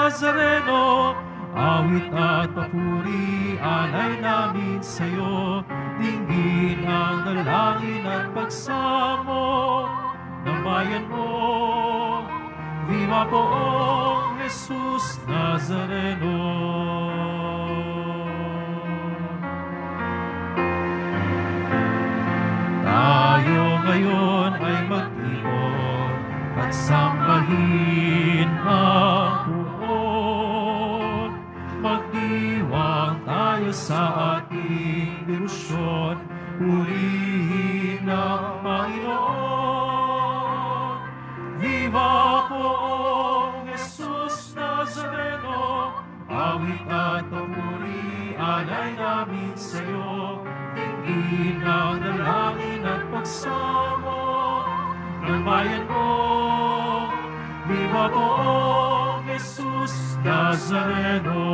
Nazareno, awit at papuri, alay namin sa'yo. Dinggin ang dalangin at pagsamo ng bayan mo. Viva poong Jesus Nazareno. Tayo ngayon ay mag-iwan at sambahin ang puon. Magdiwang tayo sa ating dirusyon, purihin ang Panginoon. Viva poong Jesus Nazareno, awit at papuri, alay namin sa'yo. Dinggin ang dalangin at pagsamo ng bayan mo. Viva poong Jesus Nazareno.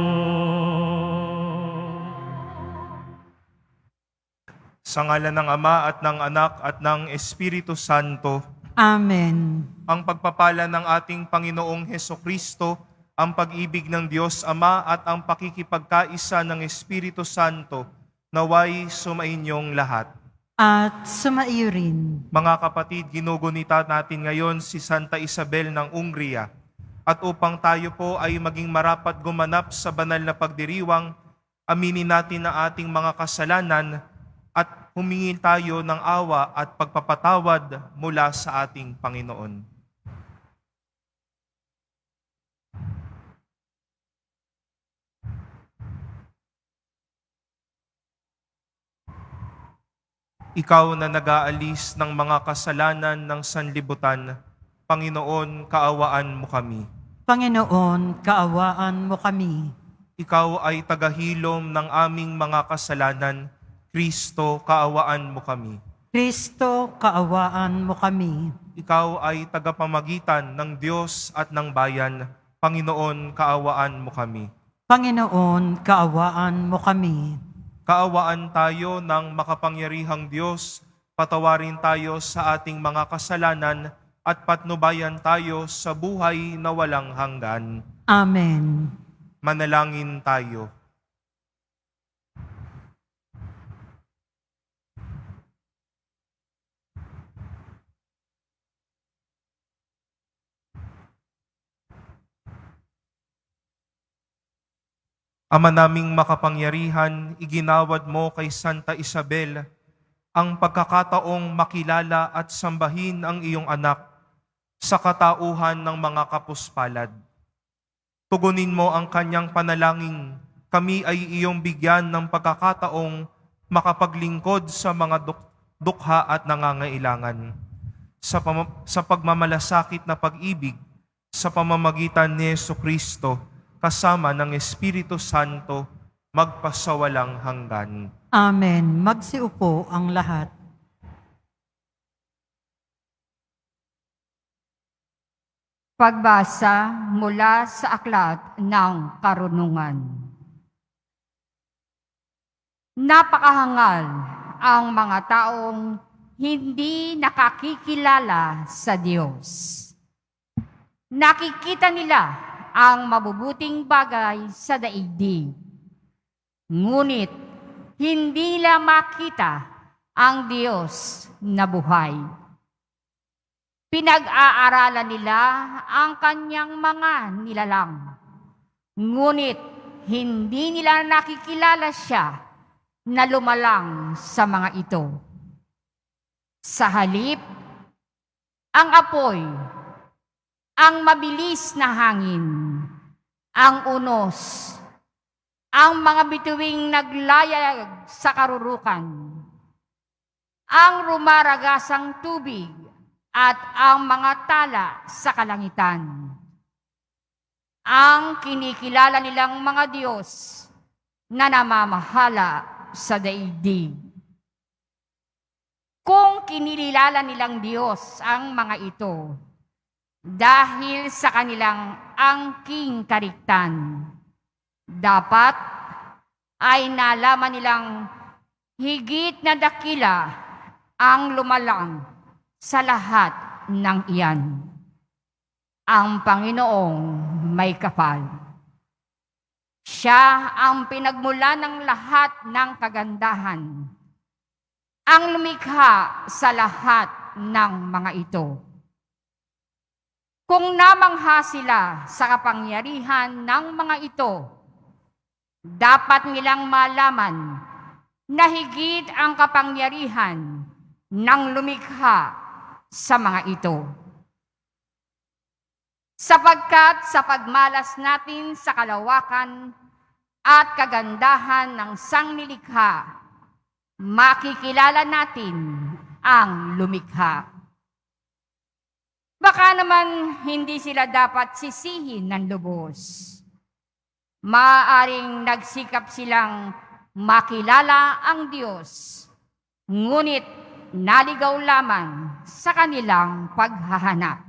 Sa ngalan ng Ama at ng Anak at ng Espiritu Santo. Amen. Ang pagpapala ng ating Panginoong Hesukristo, ang pag-ibig ng Diyos Ama at ang pakikipagkaisa ng Espiritu Santo, naway sumainyong lahat. At sumaiyo rin. Mga kapatid, ginugunita natin ngayon si Santa Isabel ng Ungria. At upang tayo po ay maging marapat gumanap sa banal na pagdiriwang, aminin natin ang ating mga kasalanan at humingi tayo ng awa at pagpapatawad mula sa ating Panginoon. Ikaw na nag-aalis ng mga kasalanan ng sanlibutan, Panginoon, kaawaan mo kami. Panginoon, kaawaan mo kami. Ikaw ay tagahilom ng aming mga kasalanan, Kristo, kaawaan mo kami. Kristo, kaawaan mo kami. Ikaw ay tagapamagitan ng Diyos at ng bayan, Panginoon, kaawaan mo kami. Panginoon, kaawaan mo kami. Kaawaan tayo ng makapangyarihang Diyos, patawarin tayo sa ating mga kasalanan at patnubayan tayo sa buhay na walang hanggan. Amen. Manalangin tayo. Ama naming makapangyarihan, iginawad mo kay Santa Isabel ang pagkakataong makilala at sambahin ang iyong anak sa katauhan ng mga kapuspalad. Tugunin mo ang kanyang panalangin, kami ay iyong bigyan ng pagkakataong makapaglingkod sa mga dukha at nangangailangan. Sa pagmamalasakit na pag-ibig, sa pamamagitan ni Jesucristo, kasama ng Espiritu Santo, magpasawalang hanggan. Amen. Magsiupo ang lahat. Pagbasa mula sa Aklat ng Karunungan. Napakahangal ang mga taong hindi nakakikilala sa Diyos. Nakikita nila ang mabubuting bagay sa daigdig. Ngunit hindi nila makita ang Diyos na buhay. Pinag-aaralan nila ang kanyang mga nilalang. Ngunit hindi nila nakikilala siya na lumalang sa mga ito. Sa halip, ang apoy, ang mabilis na hangin, ang unos, ang mga bituing naglayag sa karurukan, ang rumaragasang tubig, at ang mga tala sa kalangitan. Ang kinikilala nilang mga Diyos na namamahala sa daigdig. Kung kinilala nilang Diyos ang mga ito, dahil sa kanilang angking kariktan, dapat ay nalaman nilang higit na dakila ang lumalang sa lahat ng iyan. Ang Panginoong may kapal. Siya ang pinagmula ng lahat ng kagandahan, ang lumikha sa lahat ng mga ito. Kung namangha sila sa kapangyarihan ng mga ito, dapat nilang malaman na higit ang kapangyarihan ng lumikha sa mga ito. Sapagkat sa pagmalas natin sa kalawakan at kagandahan ng sanglilikha, makikilala natin ang lumikha. Baka naman hindi sila dapat sisihin ng lubos. Maaaring nagsikap silang makilala ang Diyos, ngunit naligaw lamang sa kanilang paghahanap.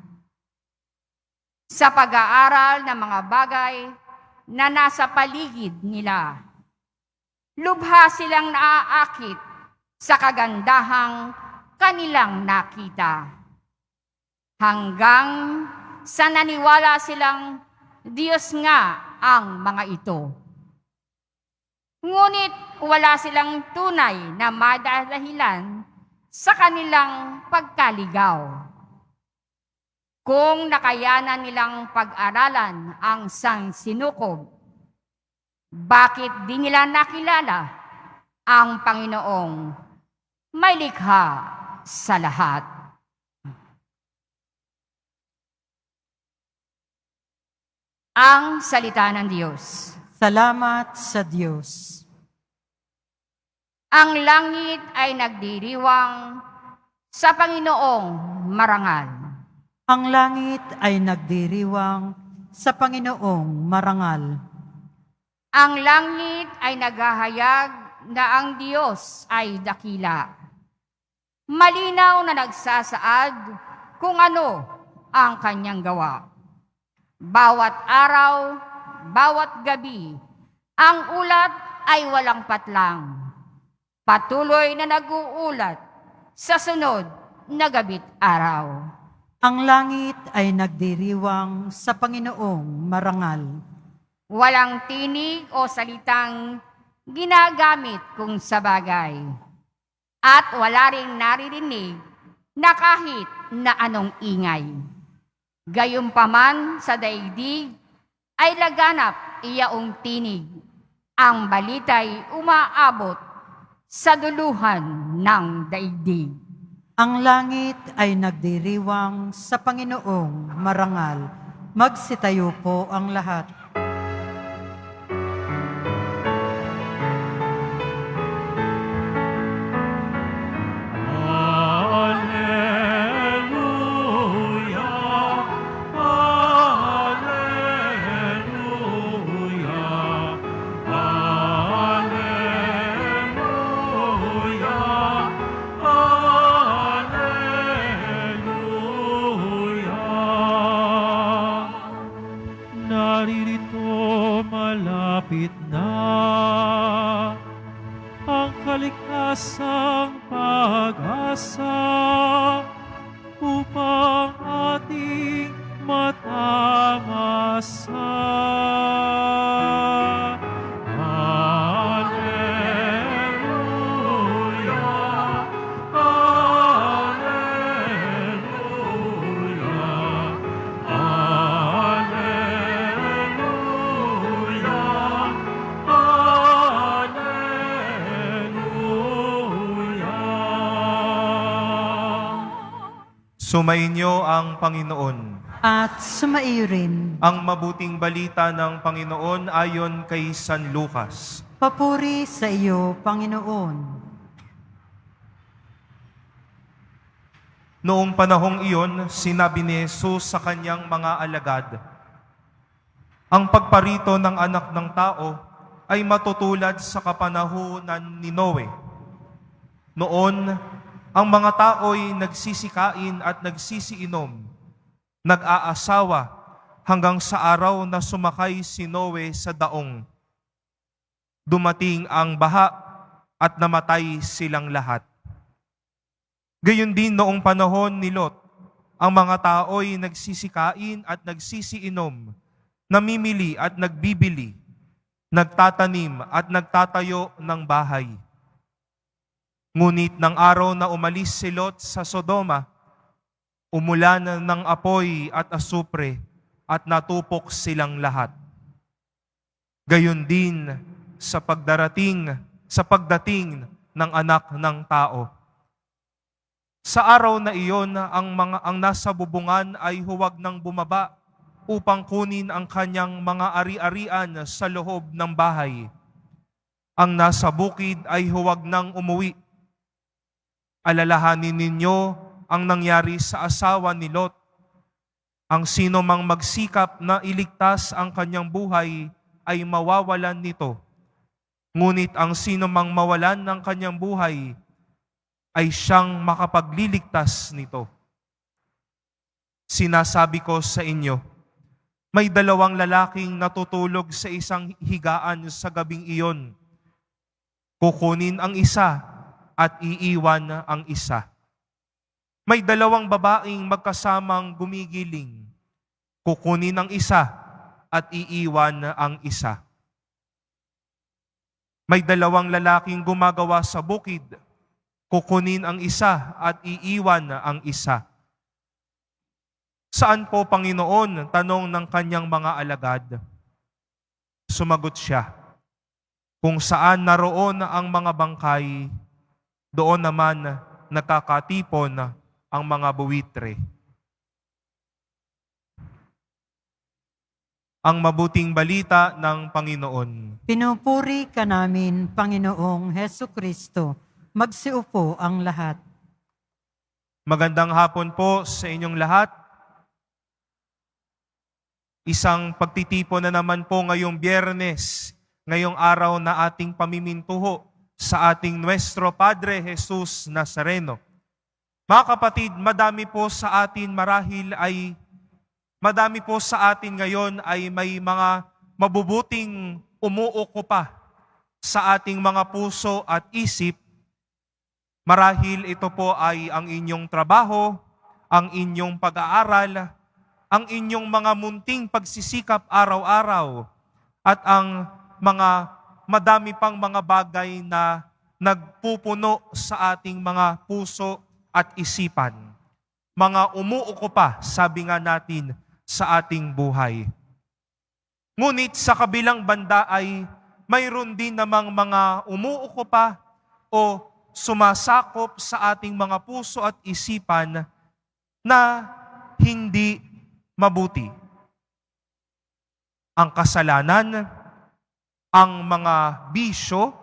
Sa pag-aaral ng mga bagay na nasa paligid nila, lubha silang naaakit sa kagandahang kanilang nakita. Hanggang sa naniwala silang Diyos nga ang mga ito. Ngunit wala silang tunay na madadahilan sa kanilang pagkaligaw. Kung nakayanan nilang pag-aralan ang sangsinukob, bakit di nila nakilala ang Panginoong may likha sa lahat? Ang salita ng Diyos. Salamat sa Diyos. Ang langit ay nagdiriwang sa Panginoong marangal. Ang langit ay nagdiriwang sa Panginoong marangal. Ang langit ay naghahayag na ang Diyos ay dakila. Malinaw na nagsasaad kung ano ang kanyang gawa. Bawat araw, bawat gabi, ang ulat ay walang patlang. Patuloy na nag-uulat sa sunod na gabi't araw. Ang langit ay nagdiriwang sa Panginoong marangal. Walang tinig o salitang ginagamit kung sa bagay. At wala ring naririnig na kahit na anong ingay. Gayunpaman sa daigdig ay laganap iyaong tinig. Ang balita'y umaabot sa duluhan ng daigdig. Ang langit ay nagdiriwang sa Panginoong marangal. Magsitayo po ang lahat. Naririto malapit na ang kaligtasang pag-asa upang ating matamasa. Alleluia, Sumainyo ang Panginoon. At sumaiyo rin. Ang mabuting balita ng Panginoon ayon kay San Lucas. Papuri sa iyo, Panginoon. Noong panahong iyon, sinabi ni Jesus sa kanyang mga alagad, ang pagparito ng anak ng tao ay matutulad sa kapanahunan ni Noe. Noon, ang mga tao'y nagsisikain at nagsisiinom, nag-aasawa hanggang sa araw na sumakay si Noe sa daong. Dumating ang baha at namatay silang lahat. Gayon din noong panahon ni Lot, ang mga tao'y nagsisikain at nagsisiinom, namimili at nagbibili. nagtatanim at nagtatayo ng bahay. Ngunit ng araw na umalis si Lot sa Sodoma, umulan ng apoy at asupre at natupok silang lahat. Gayon din sa pagdating ng Anak ng Tao. Sa araw na iyon, ang nasa bubungan ay huwag nang bumaba upang kunin ang kanyang mga ari-arian sa loob ng bahay. Ang nasa bukid ay huwag nang umuwi. Alalahanin ninyo ang nangyari sa asawa ni Lot. Ang sino mang magsikap na iligtas ang kanyang buhay ay mawawalan nito. Ngunit ang sino mang mawalan ng kanyang buhay ay siyang makapagliligtas nito. Sinasabi ko sa inyo, may 2 lalaking natutulog sa isang higaan sa gabing iyon. Kukunin ang isa at iiwan ang isa. May 2 babaeng magkasamang gumigiling. Kukunin ang isa at iiwan ang isa. May 2 lalaking gumagawa sa bukid. Kukunin ang isa at iiwan ang isa. Saan po, Panginoon? Tanong ng kanyang mga alagad. Sumagot siya, kung saan naroon ang mga bangkay, doon naman nakakatipon ang mga buwitre. Ang mabuting balita ng Panginoon. Pinupuri ka namin, Panginoong Heso Kristo. Magsiupo ang lahat. Magandang hapon po sa inyong lahat. Isang pagtitipon na naman po ngayong Biyernes, ngayong araw na ating pamimintuho sa ating Nuestro Padre Jesus Nazareno. Mga kapatid, madami po sa atin ngayon ay may mga mabubuting umuukupa sa ating mga puso at isip. Marahil ito po ay ang inyong trabaho, ang inyong pag-aaral, ang inyong mga munting pagsisikap araw-araw, at ang mga madami pang mga bagay na nagpupuno sa ating mga puso at isipan. Mga umuukupa, sabi nga natin, sa ating buhay. Ngunit sa kabilang banda ay mayroon din namang mga umuukupa o sumasakop sa ating mga puso at isipan na hindi mabuti. Ang kasalanan, ang mga bisyo,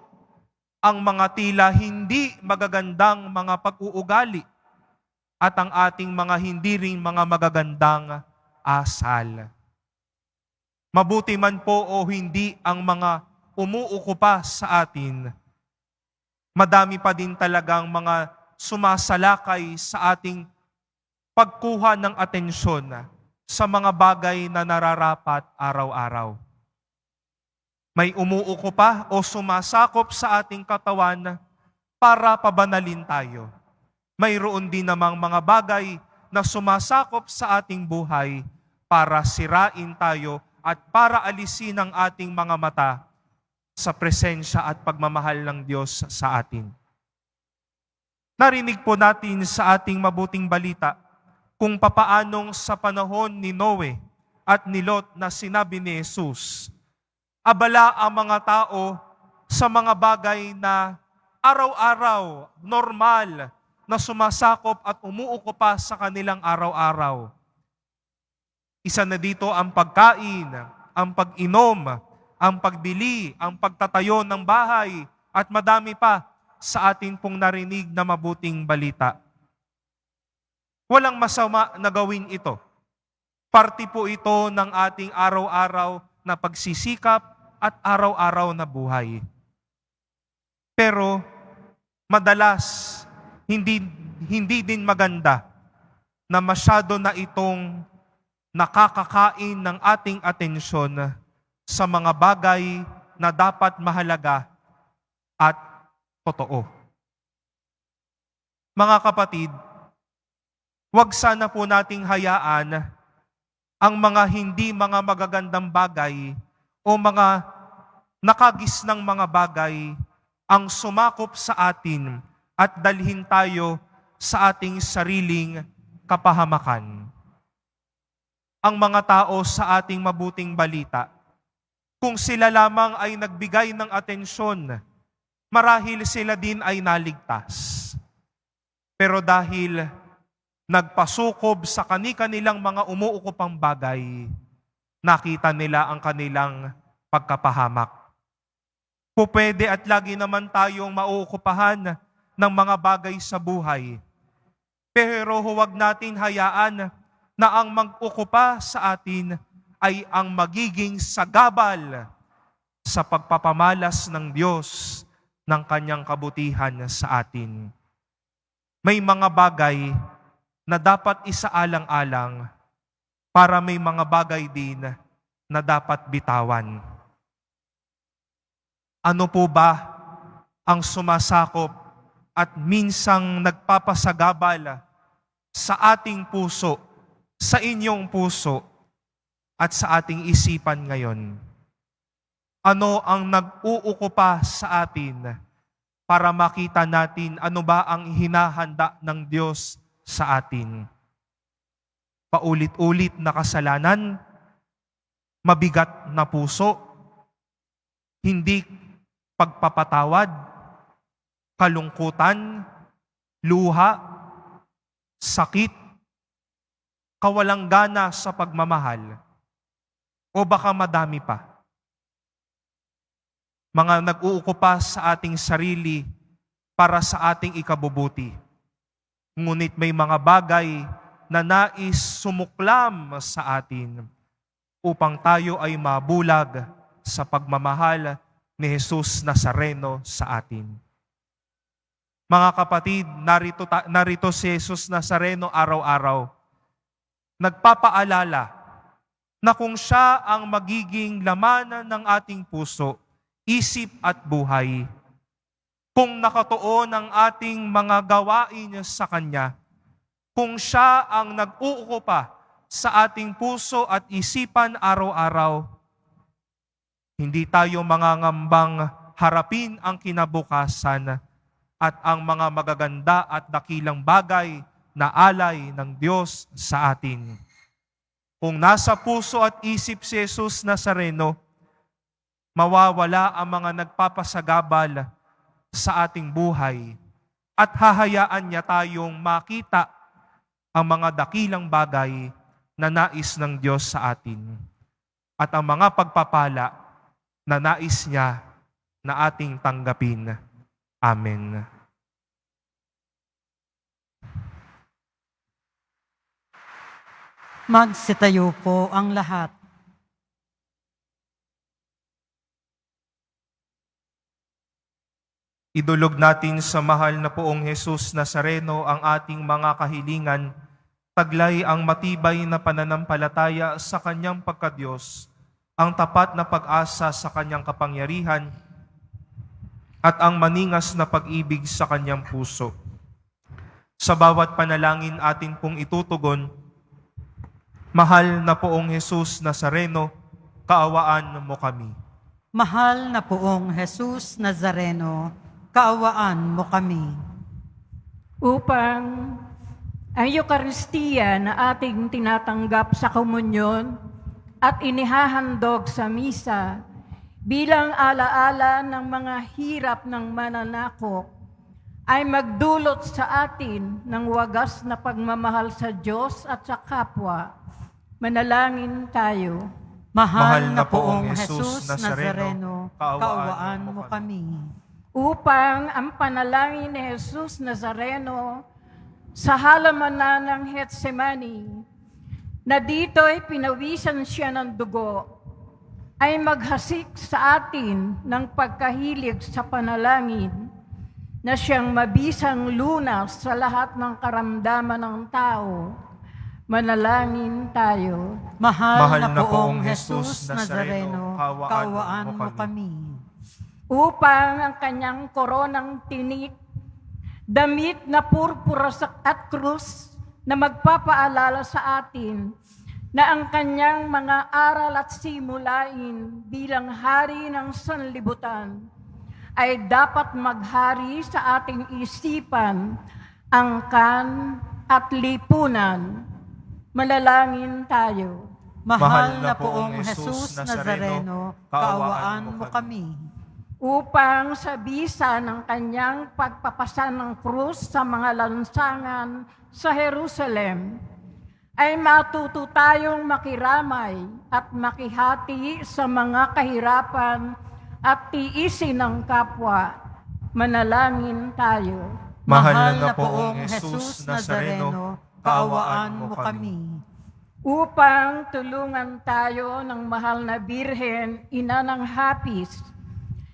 ang mga tila hindi magagandang mga pag-uugali, at ang ating mga hindi rin mga magagandang asal. Mabuti man po o hindi ang mga umuukupa sa atin, madami pa din talagang mga sumasalakay sa ating pagkuha ng atensyon sa mga bagay na nararapat araw-araw. May umuukupa o sumasakop sa ating katawan para pabanalin tayo. Mayroon din namang mga bagay na sumasakop sa ating buhay para sirain tayo at para alisin ang ating mga mata sa presensya at pagmamahal ng Diyos sa atin. Narinig po natin sa ating mabuting balita kung papaanong sa panahon ni Noe at ni Lot na sinabi ni Jesus, abala ang mga tao sa mga bagay na araw-araw, normal, na sumasakop at umuukupa sa kanilang araw-araw. Isa na dito ang pagkain, ang pag-inom, ang pagbili, ang pagtatayo ng bahay, at madami pa sa atin pong narinig na mabuting balita. Walang masama na gawin ito. Parte po ito ng ating araw-araw na pagsisikap at araw-araw na buhay. Pero madalas, hindi din maganda na masyado na itong nakakakain ng ating atensyon sa mga bagay na dapat mahalaga at totoo. Mga kapatid, huwag sana po nating hayaan ang mga hindi mga magagandang bagay o mga nakagisnang mga bagay ang sumakop sa atin at dalhin tayo sa ating sariling kapahamakan. Ang mga tao sa ating mabuting balita, kung sila lamang ay nagbigay ng atensyon, marahil sila din ay naligtas. Pero dahil nagpasukob sa kani-kanilang mga umuukupang bagay, nakita nila ang kanilang pagkapahamak. Pupwede at lagi naman tayong mauukupahan ng mga bagay sa buhay. Pero huwag natin hayaan na ang mag-ukupa sa atin ay ang magiging sagabal sa pagpapamalas ng Diyos ng kanyang kabutihan sa atin. May mga bagay na dapat isaalang-alang para may mga bagay din na dapat bitawan. Ano po ba ang sumasakop at minsang nagpapasagabal sa ating puso, sa inyong puso, at sa ating isipan ngayon? Ano ang nag-uukupa sa atin para makita natin ano ba ang hinahanda ng Diyos sa atin? Paulit-ulit na kasalanan, mabigat na puso, hindi pagpapatawad, kalungkutan, luha, sakit, kawalang gana sa pagmamahal, o baka madami pa. Mga nag-uukupa sa ating sarili para sa ating ikabubuti. Ngunit may mga bagay na nais sumuklam sa atin upang tayo ay mabulag sa pagmamahal ni Jesus Nazareno sa atin. Mga kapatid, narito si Jesus Nazareno araw-araw. Nagpapaalala na kung siya ang magiging laman ng ating puso, isip at buhay, kung nakatuon ang ating mga gawain sa Kanya, kung siya ang nag-uukupa sa ating puso at isipan araw-araw, hindi tayo mangangambang harapin ang kinabukasan at ang mga magaganda at dakilang bagay na alay ng Diyos sa atin. Kung nasa puso at isip si Jesus Nazareno, mawawala ang mga nagpapasagabal sa ating buhay at hahayaan niya tayong makita ang mga dakilang bagay na nais ng Diyos sa atin at ang mga pagpapala na nais niya na ating tanggapin. Amen. Magsitayo po ang lahat. Idulog natin sa mahal na Poong Jesus Nazareno ang ating mga kahilingan, taglay ang matibay na pananampalataya sa Kanyang pagkadiyos, ang tapat na pag-asa sa Kanyang kapangyarihan, at ang maningas na pag-ibig sa Kanyang puso. Sa bawat panalangin atin pong itutugon, mahal na Poong Jesus Nazareno, kaawaan mo kami. Mahal na Poong Jesus Nazareno, kaawaan mo kami. Upang ang Eukaristiya na ating tinatanggap sa komunyon at inihahandog sa misa bilang alaala ng mga hirap ng mananakop ay magdulot sa atin ng wagas na pagmamahal sa Diyos at sa kapwa. Manalangin tayo. Mahal na Poong Jesus Nazareno, kaawaan mo kami. Upang ang panalangin ni Jesus Nazareno sa halamanan ng Getsemani, na dito'y pinawisan siya ng dugo, ay maghasik sa atin ng pagkahilig sa panalangin na siyang mabisang lunas sa lahat ng karamdaman ng tao. Manalangin tayo. Mahal na Poong Jesus Nazareno, kaawaan mo kami. Upang ang kanyang koronang tinik, damit na purpura at krus na magpapaalala sa atin na ang kanyang mga aral at simulain bilang hari ng sanlibutan ay dapat maghari sa ating isipan, angkan at lipunan. Manalangin tayo. Mahal na poong Jesus Nazareno, kaawaan mo kami. Upang sa bisa ng kanyang pagpapasan ng krus sa mga lansangan sa Jerusalem, ay matuto tayong makiramay at makihati sa mga kahirapan at tiisin ng kapwa. Manalangin tayo. Mahal na poong Jesus Nazareno, kaawaan mo kami. Upang tulungan tayo ng mahal na Birhen, ina ng hapis,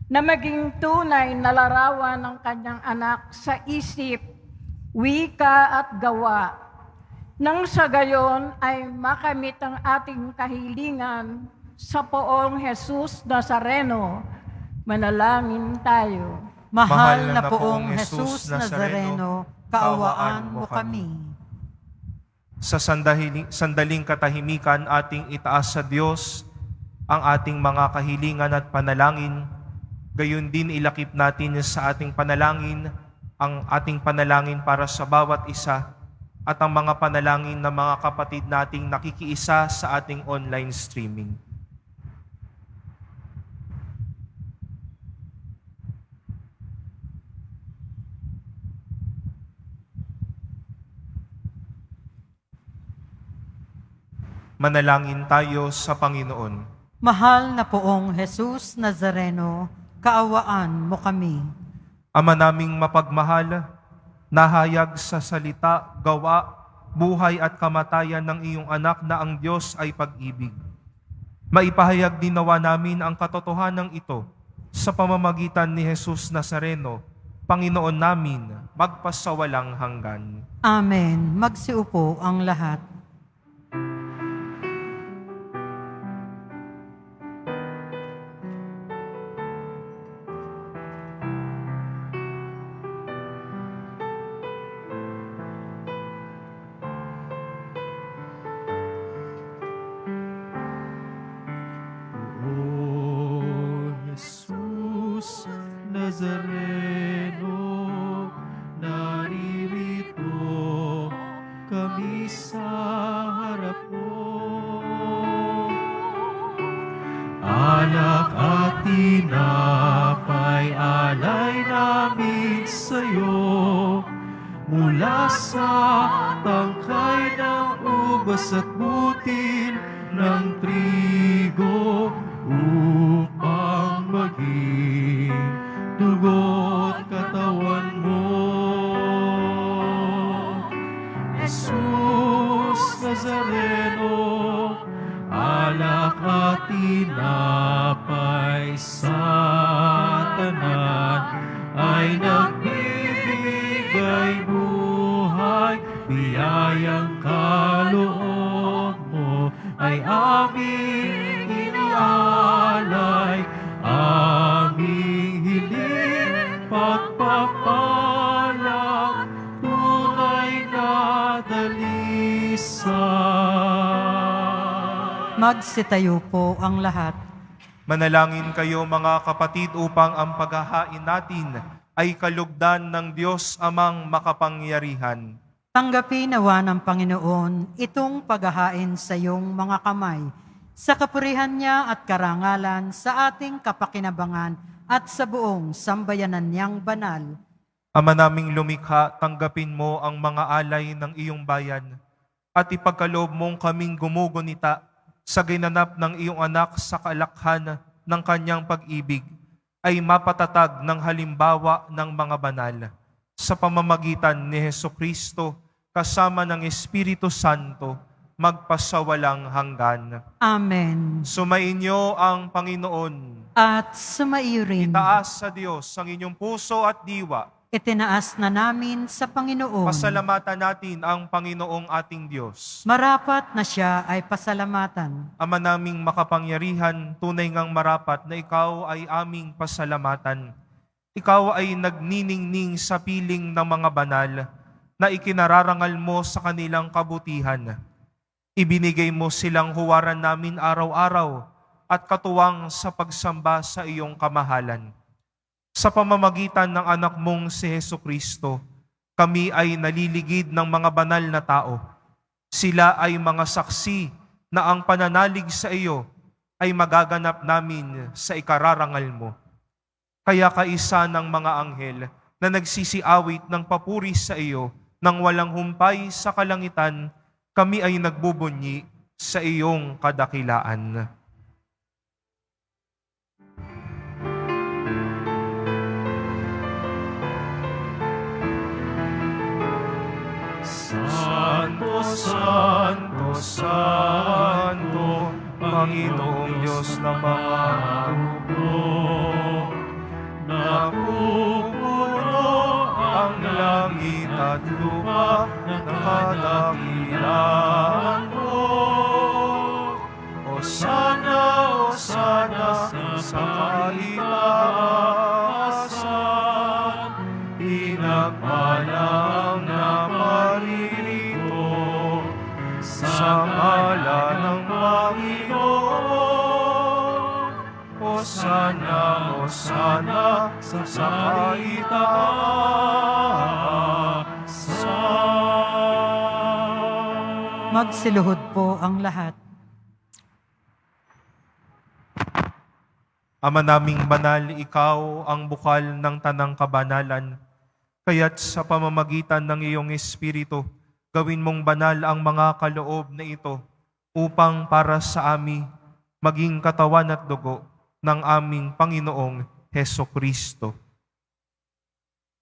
na maging tunay na larawan ng kanyang anak sa isip, wika at gawa. Nang sa gayon ay makamit ang ating kahilingan sa poong Jesus Nazareno. Manalangin tayo. Mahal na poong Jesus Nazareno, kaawaan mo kami. Sa sandaling katahimikan ating itaas sa Diyos ang ating mga kahilingan at panalangin. Gayon din ilakip natin sa ating panalangin ang ating panalangin para sa bawat isa at ang mga panalangin ng mga kapatid nating nakikiisa sa ating online streaming. Manalangin tayo sa Panginoon. Mahal na poong Jesus Nazareno, kaawaan mo kami. Ama naming mapagmahal, nahayag sa salita, gawa, buhay at kamatayan ng iyong anak na ang Diyos ay pag-ibig. Maipahayag din nawa namin ang katotohanan ito sa pamamagitan ni Jesus Nazareno, Panginoon namin, magpasawalang hanggan. Amen. Magsiupo ang lahat. Jesus Nazareno, naririto kami sa harap mo. Alak at tinapay, alay namin sa'yo, mula sa tangkay ng ubas at butil ng trigo, upang maging dugo't katawan mo. Jesus Nazareno, alak at tinapay sa tanan ay nagbibigay buhay, biyayang kaloob mo ay aming inialay, aming hiling pagpapalang, tunay na dalisay. Magsitayo po ang lahat. Manalangin kayo mga kapatid upang ang paghahain natin ay kalugdan ng Diyos amang makapangyarihan. Tanggapin nawa ng Panginoon itong paghahain sa iyong mga kamay, sa kapurihan niya at karangalan sa ating kapakinabangan at sa buong sambayanan niyang banal. Ama naming lumikha, tanggapin mo ang mga alay ng iyong bayan at ipagkaloob mong kaming gumugunita sa ginanap ng iyong anak sa kalakhan ng kanyang pag-ibig ay mapatatag ng halimbawa ng mga banal sa pamamagitan ni Hesukristo kasama ng Espiritu Santo magpasawalang hanggan. Amen. Sumainyo ang Panginoon. At sumaiyo rin, Itaas sa Diyos ang inyong puso at diwa. itinaas na namin sa Panginoon. Pasalamatan natin ang Panginoong ating Diyos. Marapat na siya ay pasalamatan. Ama naming makapangyarihan, tunay ngang marapat na ikaw ay aming pasalamatan. Ikaw ay nagniningning sa piling ng mga banal na ikinararangal mo sa kanilang kabutihan. Ibinigay mo silang huwaran namin araw-araw at katuwang sa pagsamba sa iyong kamahalan. Sa pamamagitan ng anak mong si Hesu Kristo, kami ay naliligid ng mga banal na tao. Sila ay mga saksi na ang pananalig sa iyo ay magaganap namin sa ikararangal mo. Kaya kaisa ng mga anghel na nagsisiawit ng papuri sa iyo nang walang humpay sa kalangitan, kami ay nagbubunyi sa iyong kadakilaan. Santo, Santo, Santo, Panginoong Diyos na mga hukbo, napupuno ang langit at lupa ng kadakilaan mo. Hosana, Hosana sa kaitaasan, pinagpalang na paririto sa ngalan ng Panginoon. Hosana, Hosana sa kaitaasan. Magsiluhod po ang lahat. Ama naming banal, ikaw ang bukal ng tanang kabanalan. Kaya't sa pamamagitan ng iyong Espiritu, gawin mong banal ang mga kaloob na ito upang para sa amin maging katawan at dugo ng aming Panginoong Heso Kristo.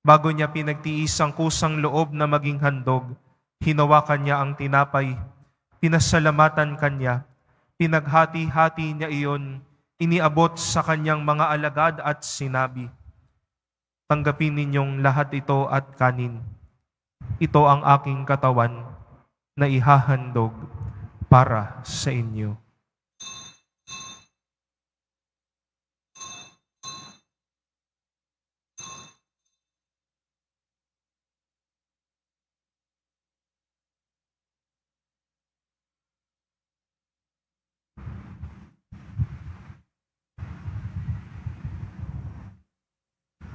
Bago niya pinagtiis ang kusang loob na maging handog, hinawakan niya ang tinapay, pinasalamatan kanya, pinaghati-hati niya iyon, iniabot sa kanyang mga alagad at sinabi, "Tanggapin ninyong lahat ito at kanin. Ito ang aking katawan na ihahandog para sa inyo."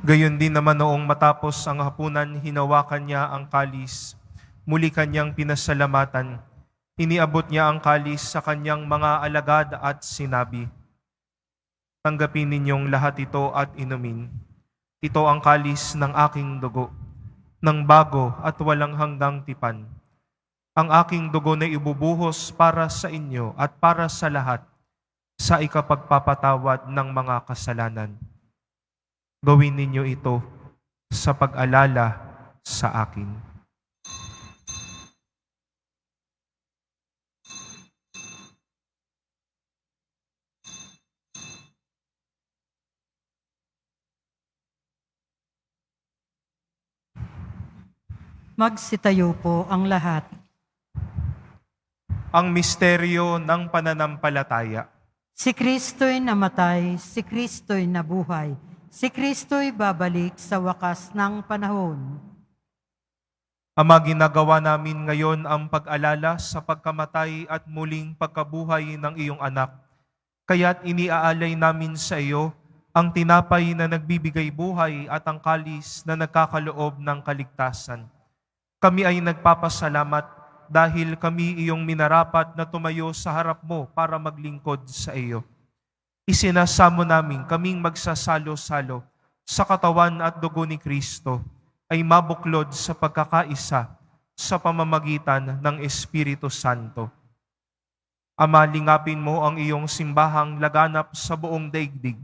Gayon din naman noong matapos ang hapunan, hinawakan niya ang kalis. Muli kanyang pinasalamatan. Iniabot niya ang kalis sa kanyang mga alagad at sinabi, "Tanggapin ninyong lahat ito at inumin. Ito ang kalis ng aking dugo, ng bago at walang hanggang tipan. Ang aking dugo na ibubuhos para sa inyo at para sa lahat sa ikapagpapatawad ng mga kasalanan. Gawin ninyo ito sa pag-alala sa akin." Magsitayo po ang lahat. Ang misteryo ng pananampalataya. Si Kristo'y namatay, si Kristo'y nabuhay, si Kristo'y babalik sa wakas ng panahon. Ama, ginagawa namin ngayon ang pag-alala sa pagkamatay at muling pagkabuhay ng iyong anak. Kaya't iniaalay namin sa iyo ang tinapay na nagbibigay buhay at ang kalis na nagkakaloob ng kaligtasan. Kami ay nagpapasalamat dahil kami iyong minarapat na tumayo sa harap mo para maglingkod sa iyo. Isinasamo namin kaming magsasalo-salo sa katawan at dugo ni Kristo ay mabuklod sa pagkakaisa sa pamamagitan ng Espiritu Santo. Ama, lingapin mo ang iyong simbahang laganap sa buong daigdig.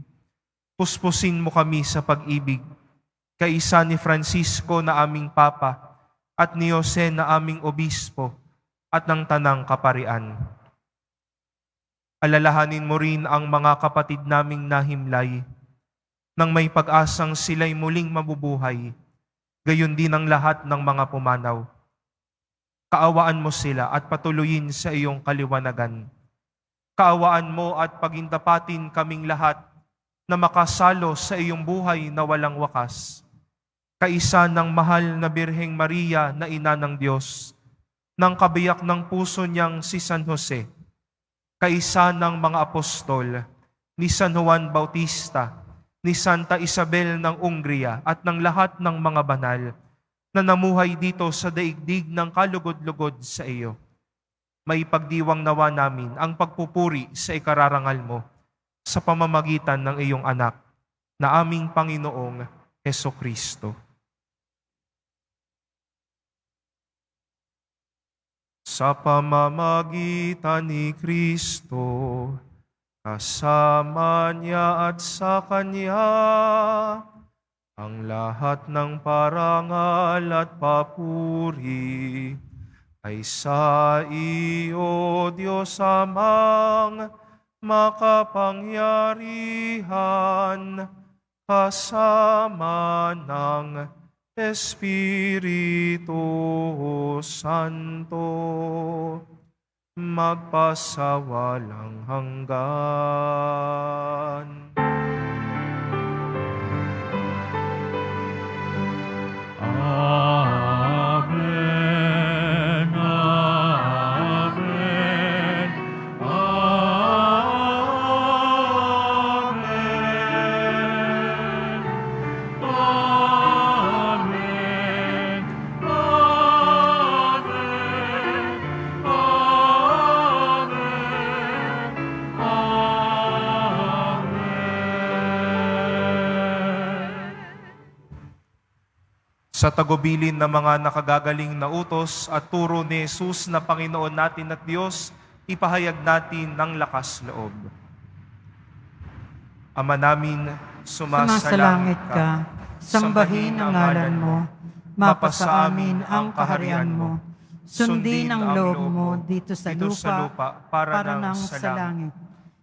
Puspusin mo kami sa pag-ibig, kaisa ni Francisco na aming Papa at ni Jose na aming Obispo at ng Tanang Kaparian. Alalahanin mo rin ang mga kapatid naming nahimlay, nang may pag-asang sila'y muling mabubuhay, gayon din ang lahat ng mga pumanaw. Kaawaan mo sila at patuloyin sa iyong kaliwanagan. Kaawaan mo at pagintapatin kaming lahat na makasalo sa iyong buhay na walang wakas. Kaisa ng mahal na Birheng Maria na Ina ng Diyos, ng kabiyak ng puso niyang si San Jose, kaisa ng mga apostol, ni San Juan Bautista, ni Santa Isabel ng Ungria at ng lahat ng mga banal na namuhay dito sa daigdig ng kalugod-lugod sa iyo. May pagdiwang nawa namin ang pagpupuri sa ikararangal mo sa pamamagitan ng iyong anak na aming Panginoong Hesukristo. Sa pamamagitan ni Kristo, kasama niya at sa Kanya, ang lahat ng parangal at papuri ay sa iyo, Diyos Amang makapangyarihan, kasama ng Espiritu Santo, magpasawalang hanggan. Amen. Amen. Amen. Amen. Sa tagubilin ng mga nakagagaling na utos at turo ni Jesus na Panginoon natin at Diyos, ipahayag natin ng lakas loob. Ama namin, Sumasalangit ka, sambahin ang ngalan mo, mapasa amin ang kaharian mo, sundin ang loob mo dito sa lupa para nang sa langit.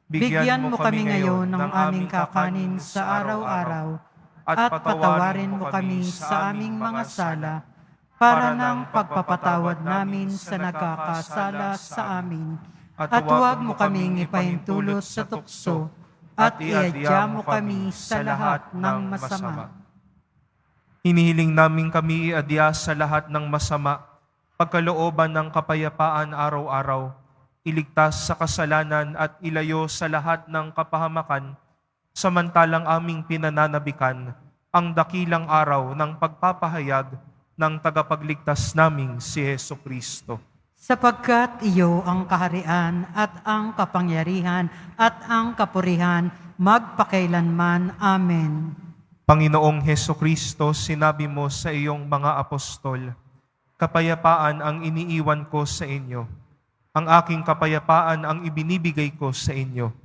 Bigyan mo kami ngayon ng aming kakanin sa araw-araw, at patawarin mo kami sa aming mga sala, para ng pagpapatawad namin sa nagkakasala sa amin. At huwag mo kaming ipahintulot sa tukso, at iadya mo kami sa lahat ng masama. Hinihiling namin kami iadya sa lahat ng masama, pagkalooban ng kapayapaan araw-araw, iligtas sa kasalanan at ilayo sa lahat ng kapahamakan, samantalang aming pinananabikan ang dakilang araw ng pagpapahayag ng tagapagligtas naming si Hesukristo. Sapagkat iyo ang kaharian at ang kapangyarihan at ang kapurihan magpakailanman. Amen. Panginoong Hesukristo, sinabi mo sa iyong mga apostol, kapayapaan ang iniiwan ko sa inyo. Ang aking kapayapaan ang ibinibigay ko sa inyo.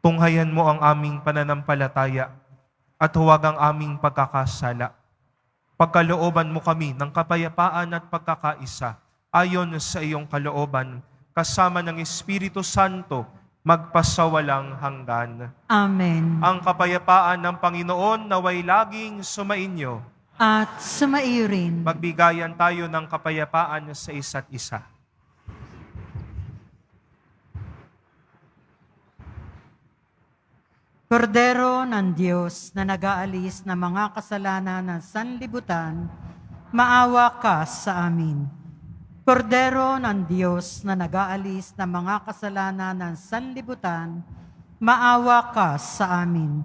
Tunghayan mo ang aming pananampalataya at huwag ang aming pagkakasala. Pagkalooban mo kami ng kapayapaan at pagkakaisa ayon sa iyong kalooban, kasama ng Espiritu Santo, magpasawalang hanggan. Amen. Ang kapayapaan ng Panginoon naway laging sumainyo. At sumaiyo rin. Magbigayan tayo ng kapayapaan sa isa't isa. Kordero ng Diyos na nag-aalis ng mga kasalanan ng sanlibutan, maawa ka sa amin. Kordero ng Diyos na nag-aalis ng mga kasalanan ng sanlibutan, maawa ka sa amin.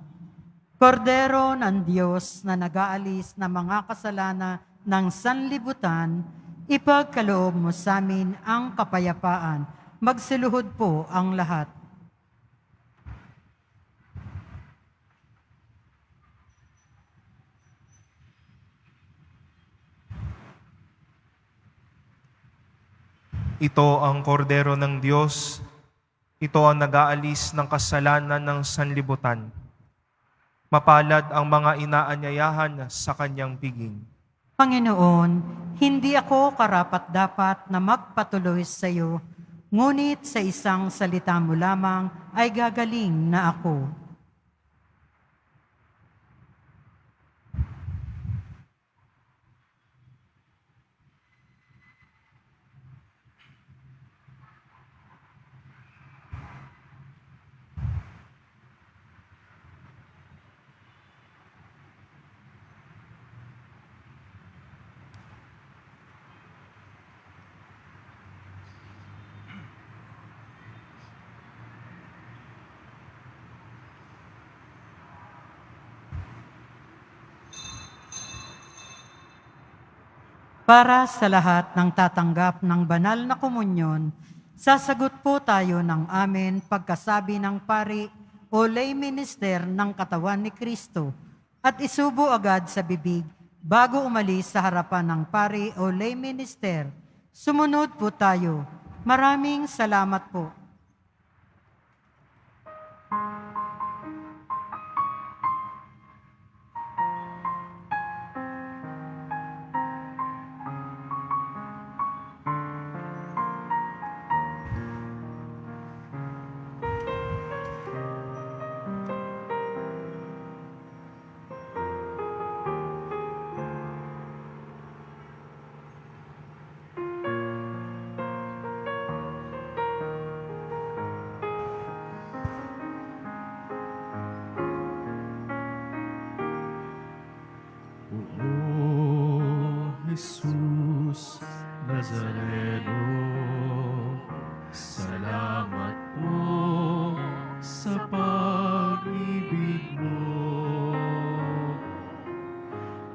Kordero ng Diyos na nag-aalis ng mga kasalanan ng sanlibutan, ipagkaloob mo sa amin ang kapayapaan. Magsiluhod po ang lahat. Ito ang kordero ng Diyos. Ito ang nag-aalis ng kasalanan ng sanlibutan. Mapalad ang mga inaanyayahan sa kanyang piging. Panginoon, hindi ako karapat-dapat na magpatuloy sa iyo, ngunit sa isang salita mo lamang ay gagaling na ako. Para sa lahat ng tatanggap ng banal na komunyon, sasagot po tayo ng amen pagkasabi ng pari o lay minister ng katawan ni Kristo at isubo agad sa bibig bago umalis sa harapan ng pari o lay minister. Sumunod po tayo. Maraming salamat po. Jesus Nazareno, salamat po sa pag-ibig mo.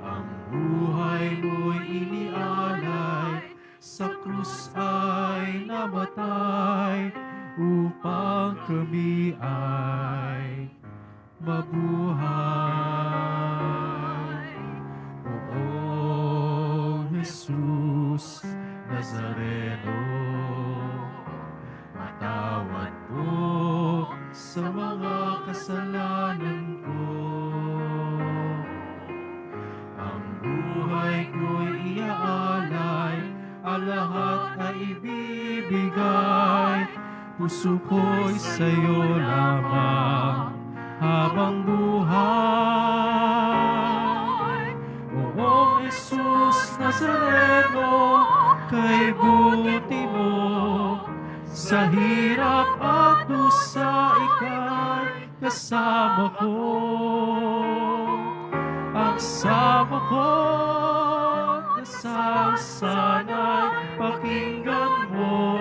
Ang buhay mo'y inialay, sa krus ay namatay, upang kami ay mabuhay. Jesus Nazareno, matawad po sa mga kasalanan ko. Ang buhay ko'y iaalay, ang lahat ay ibibigay. Puso ko'y sa'yo lamang habang buhay. O Jesus Nazareno, kay buti mo, sa hirap at dusa ika'y kasama ko. Ang sama ko, dasal sana'y pakinggan mo,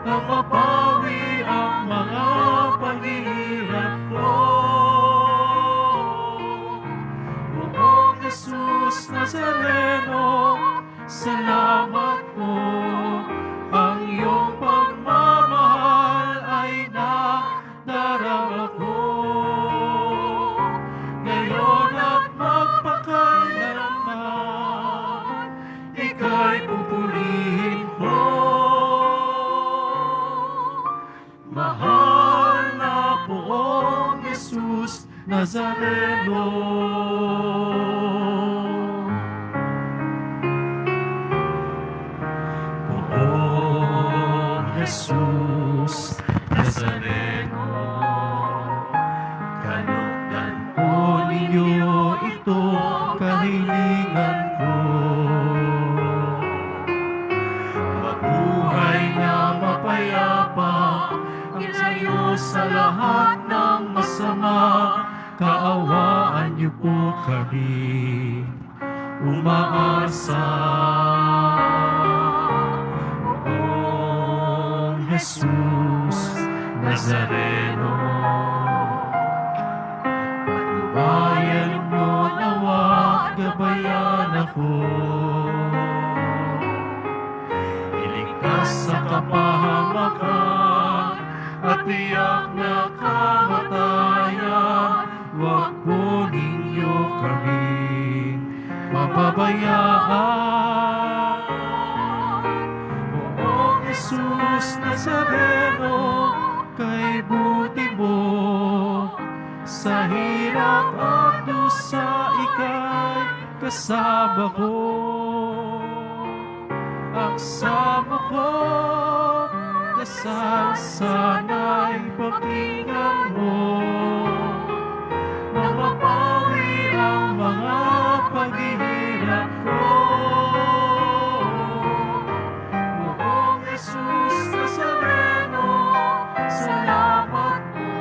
na mapawi ang mga paghihirap ko. Jesus Nazareno, salamat po. Ang iyong pagmamahal ay nadarama ko. Ngayon at magpakailanman, ika'y pupurihin ko. Mahal na poong Jesus Nazareno. Jesus Nazareno, kalugdan po ninyo ito kahilingan ko. Mabuhay na mapayapa, ang sayo sa lahat ng masama, kaawaan niyo po kami umaasa. Jesus Nazareno, patnubayan mo nawa, gabayan ako. Iligtas sa kapahamakan at tiyak na kamatayan, wag po ninyo kami pababayaan. Jesus Nazareno, kay buti mo, sa hirap at dusa ika'y kasama ko. Ang sama ko, dasal sana'y pakinggan mo, na mapawi ang mga paghihirap ko. Jesus Nazareno, salamat po.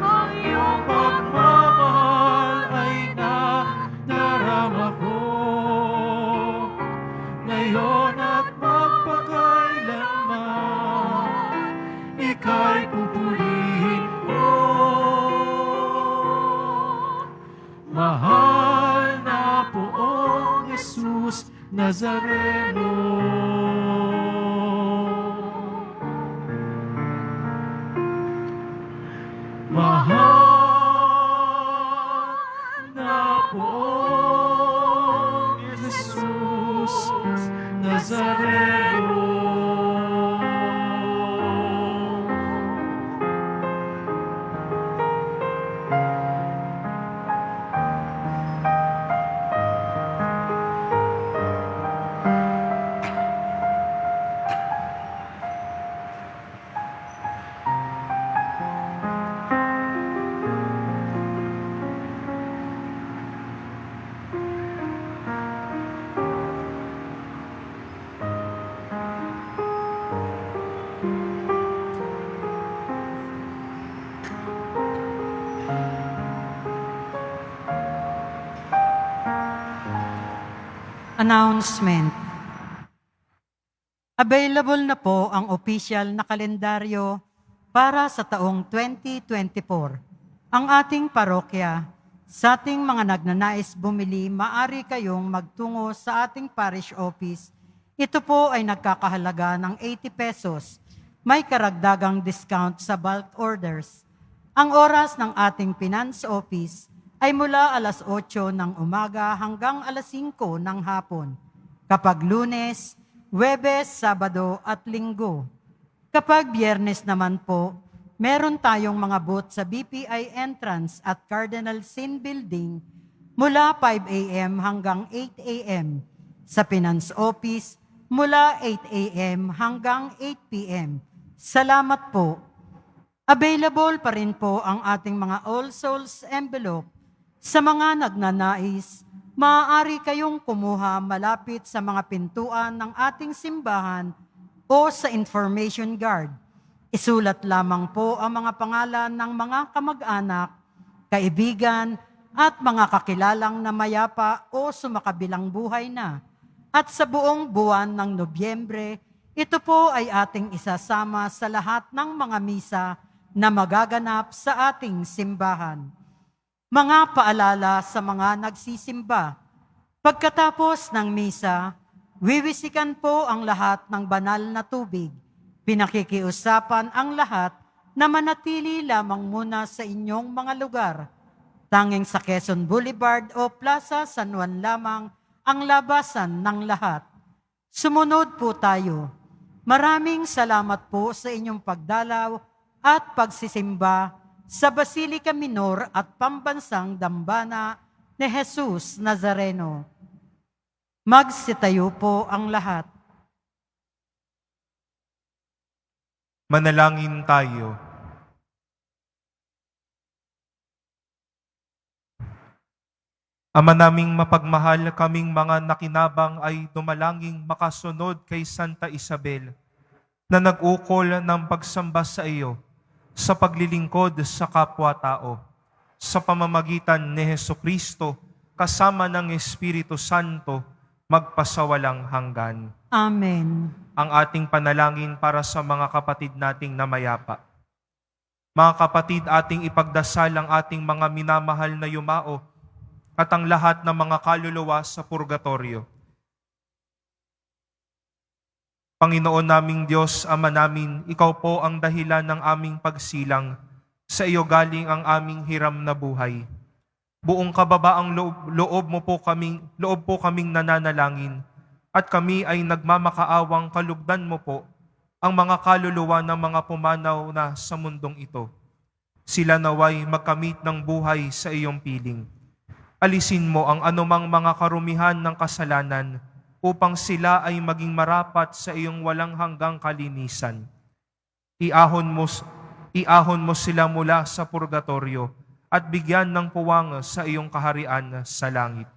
Ang iyong pagmamahal ay nadarama ko. Ngayon at magpakailanman, ika'y pupurihin Nazareno. Mahal na poong Jesus Nazareno. Announcement. Available na po ang official na kalendaryo para sa taong 2024. Ang ating parokya, sa ating mga nagnanais bumili, maaari kayong magtungo sa ating parish office. Ito po ay nagkakahalaga ng 80 pesos. May karagdagang discount sa bulk orders. Ang oras ng ating finance office ay mula alas 8 ng umaga hanggang alas 5 ng hapon. Kapag Lunes, Huwebes, Sabado at Linggo. Kapag Biyernes naman po, meron tayong mga booth sa BPI entrance at Cardinal Sin Building mula 5 a.m. hanggang 8 a.m. Sa Finance Office mula 8 a.m. hanggang 8 p.m. Salamat po. Available pa rin po ang ating mga All Souls envelope. Sa mga nagnanais, maaari kayong kumuha malapit sa mga pintuan ng ating simbahan o sa information guard. Isulat lamang po ang mga pangalan ng mga kamag-anak, kaibigan, at mga kakilalang na mayapa o sumakabilang buhay na. At sa buong buwan ng Nobyembre, ito po ay ating isasama sa lahat ng mga misa na magaganap sa ating simbahan. Mga paalala sa mga nagsisimba. Pagkatapos ng misa, wiwisikan po ang lahat ng banal na tubig. Pinakikiusapan ang lahat na manatili lamang muna sa inyong mga lugar. Tanging sa Quezon Boulevard o Plaza San Juan lamang ang labasan ng lahat. Sumunod po tayo. Maraming salamat po sa inyong pagdalaw at pagsisimba sa Basilica Minor at Pambansang Dambana ni Jesus Nazareno. Magsitayo po ang lahat. Manalangin tayo. Ama naming mapagmahal, kaming mga nakinabang ay dumalangin makasunod kay Santa Isabel na nag-ukol ng pagsamba sa iyo sa paglilingkod sa kapwa-tao, sa pamamagitan ni Hesukristo, kasama ng Espiritu Santo, magpasawalang hanggan. Amen. Ang ating panalangin para sa mga kapatid nating namayapa. Mga kapatid, ating ipagdasal ang ating mga minamahal na yumao at ang lahat ng mga kaluluwa sa purgatorio. Panginoon naming Diyos, Ama namin, Ikaw po ang dahilan ng aming pagsilang. Sa iyo galing ang aming hiram na buhay. Buong kababaang loob po kaming nananalangin, at kami ay nagmamakaawang kalugdan mo po ang mga kaluluwa ng mga pumanaw na sa mundong ito. Sila naway magkamit ng buhay sa iyong piling. Alisin mo ang anumang mga karumihan ng kasalanan, upang sila ay maging marapat sa iyong walang hanggang kalinisan. Iahon mo sila mula sa purgatorio at bigyan ng puwang sa iyong kaharian sa langit.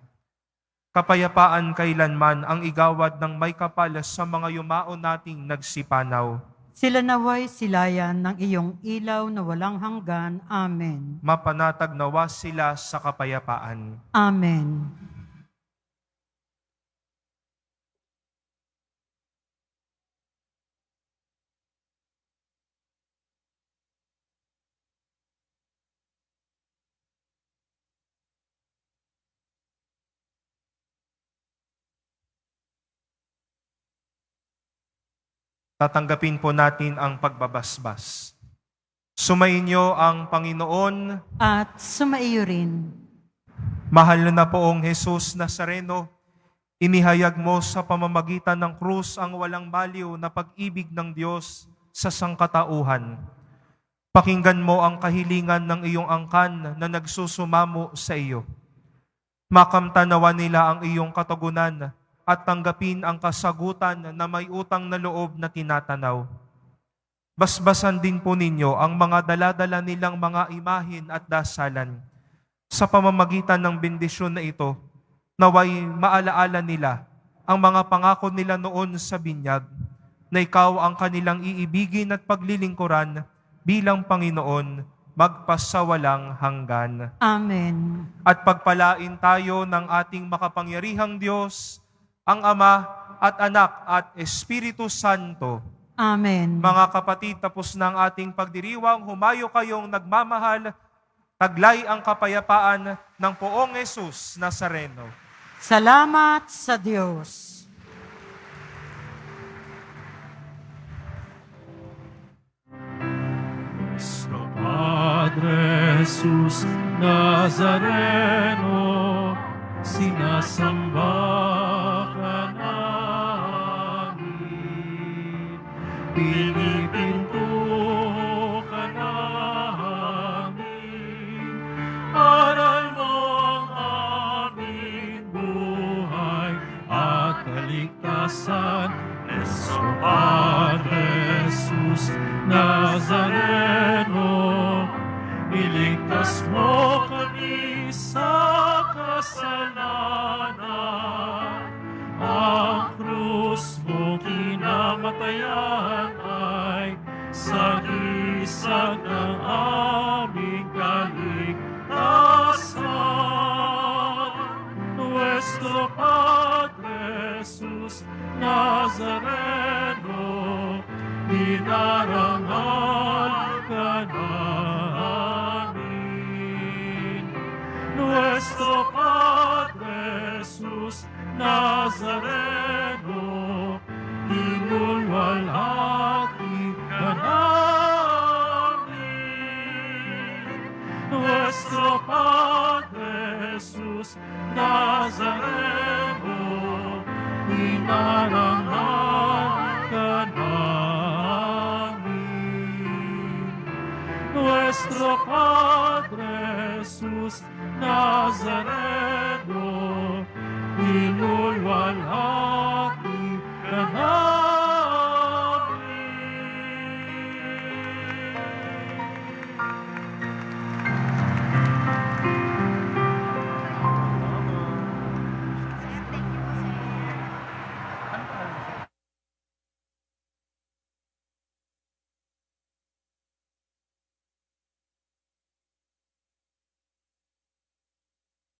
Kapayapaan kailanman ang igawad ng may kapal sa mga yumao nating nagsipanaw. Sila naway silayan ng iyong ilaw na walang hanggan. Amen. Mapanatag nawa sila sa kapayapaan. Amen. Tatanggapin po natin ang pagbabasbas. Sumainyo ang Panginoon. At sumaiyo rin. Mahal na poong Jesus Nazareno, inihayag mo sa pamamagitan ng krus ang walang baliw na pag-ibig ng Diyos sa sangkatauhan. Pakinggan mo ang kahilingan ng iyong angkan na nagsusumamo sa iyo. Makamtanawa nila ang iyong katugunan at tanggapin ang kasagutan na may utang na loob na tinatanaw. Basbasan din po ninyo ang mga daladala nilang mga imahin at dasalan. Sa pamamagitan ng bendisyon na ito, naway maalaala nila ang mga pangako nila noon sa binyag, na ikaw ang kanilang iibigin at paglilingkuran bilang Panginoon, magpasawalang hanggan. Amen. At pagpalain tayo ng ating makapangyarihang Diyos, ang Ama at Anak at Espiritu Santo. Amen. Mga kapatid, tapos na ang ating pagdiriwang, humayo kayong nagmamahal, taglay ang kapayapaan ng poong Jesus Nazareno. Salamat sa Diyos. Nuestro Padre Jesus Nazareno, sinasamba ka namin. Pinipinto ka namin. Aral mo ang aming buhay at kaligtasan. Nuestro Padre Jesus Nazareno, iligtas mo kami sa kasalanan. Ang krus mo kinamatayan ay sagisag ng aming kaligtasan. Nuestro Padre Jesus Nazareno, dinarangal ka namin. Nuestro Padre Jesus Nazareno, inulwalhati ka namin. Nuestro Padre Jesus Nazareno, dinarangal ka namin. Nuestro Padre Jesus Nazareno, inulwalhati ka namin.